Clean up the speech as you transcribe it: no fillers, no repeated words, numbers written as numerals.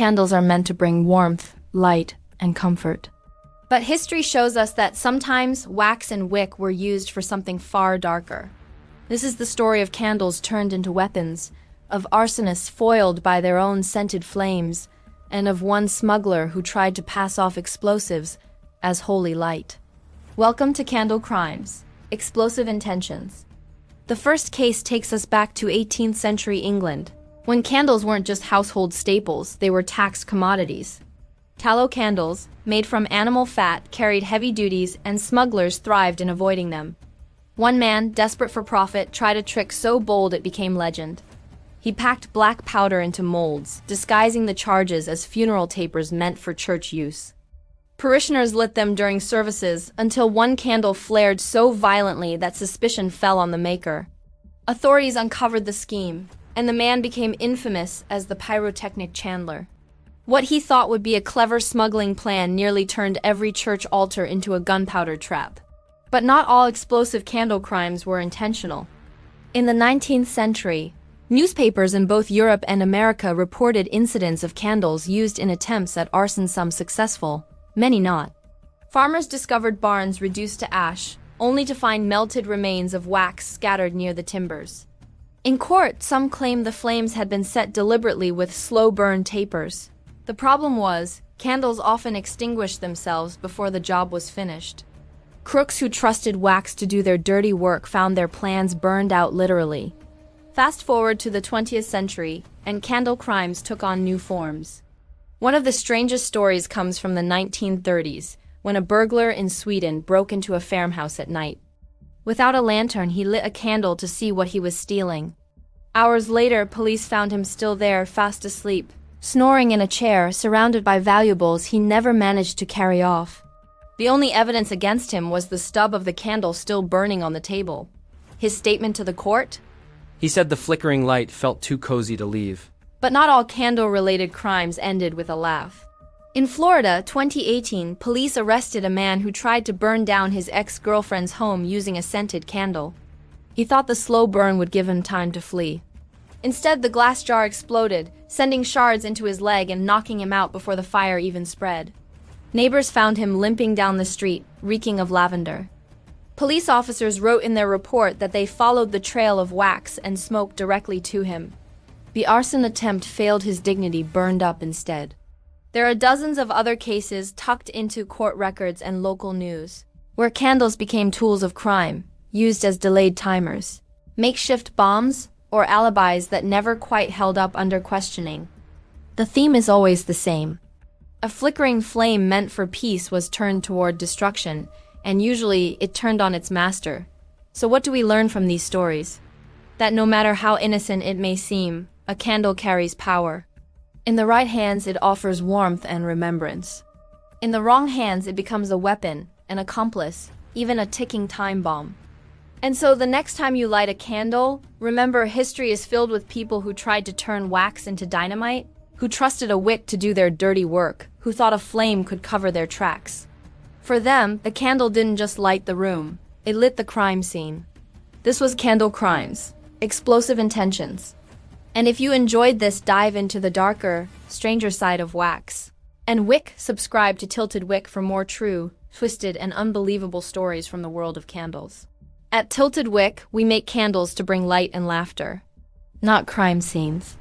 candles are meant to bring warmth, light, and comfort. But history shows us that sometimes wax and wick were used for something far darker. This is the story of candles turned into weapons, of arsonists foiled by their own scented flames, and of one smuggler who tried to pass off explosives as holy light. Welcome to Candle Crimes, Explosive Intentions. The first case takes us back to 18th century England, when candles weren't just household staples, they were taxed commodities. Tallow candles, made from animal fat, carried heavy duties, and smugglers thrived in avoiding them. One man, desperate for profit, tried a trick so bold it became legend. He packed black powder into molds, disguising the charges as funeral tapers meant for church use. Parishioners lit them during services until one candle flared so violently that suspicion fell on the maker. Authorities uncovered the scheme, and the man became infamous as the pyrotechnic Chandler. What he thought would be a clever smuggling plan nearly turned every church altar into a gunpowder trap. But not all explosive candle crimes were intentional. In the 19th century, newspapers in both Europe and America reported incidents of candles used in attempts at arson, some successful, many not. Farmers discovered barns reduced to ash, only to find melted remains of wax scattered near the timbers. In court, some claimed the flames had been set deliberately with slow-burn tapers. The problem was, candles often extinguished themselves before the job was finished. Crooks who trusted wax to do their dirty work found their plans burned out literally. Fast forward to the 20th century, and candle crimes took on new forms. One of the strangest stories comes from the 1930s, when a burglar in Sweden broke into a farmhouse at night. Without a lantern, he lit a candle to see what he was stealing. Hours later, police found him still there, fast asleep, snoring in a chair, surrounded by valuables he never managed to carry off. The only evidence against him was the stub of the candle still burning on the table. His statement to the court? He said the flickering light felt too cozy to leave. But not all candle-related crimes ended with a laugh. In Florida, 2018, police arrested a man who tried to burn down his ex-girlfriend's home using a scented candle. He thought the slow burn would give him time to flee. Instead, the glass jar exploded, sending shards into his leg and knocking him out before the fire even spread. Neighbors found him limping down the street, reeking of lavender. Police officers wrote in their report that they followed the trail of wax and smoke directly to him. The arson attempt failed, his dignity burned up instead. There are dozens of other cases tucked into court records and local news, where candles became tools of crime, used as delayed timers, makeshift bombs, or alibis that never quite held up under questioning. The theme is always the same. A flickering flame meant for peace was turned toward destruction, and usually it turned on its master. So what do we learn from these stories? That no matter how innocent it may seem, a candle carries power. In the right hands, it offers warmth and remembrance. In the wrong hands, it becomes a weapon, an accomplice, even a ticking time bomb. And so the next time you light a candle, remember history is filled with people who tried to turn wax into dynamite, who trusted a wick to do their dirty work, who thought a flame could cover their tracks. For them, the candle didn't just light the room, it lit the crime scene. This was Candle Crimes, Explosive Intentions. And if you enjoyed this dive into the darker, stranger side of wax and wick, subscribe to Tilted Wick for more true, twisted, and unbelievable stories from the world of candles. At Tilted Wick, we make candles to bring light and laughter, not crime scenes.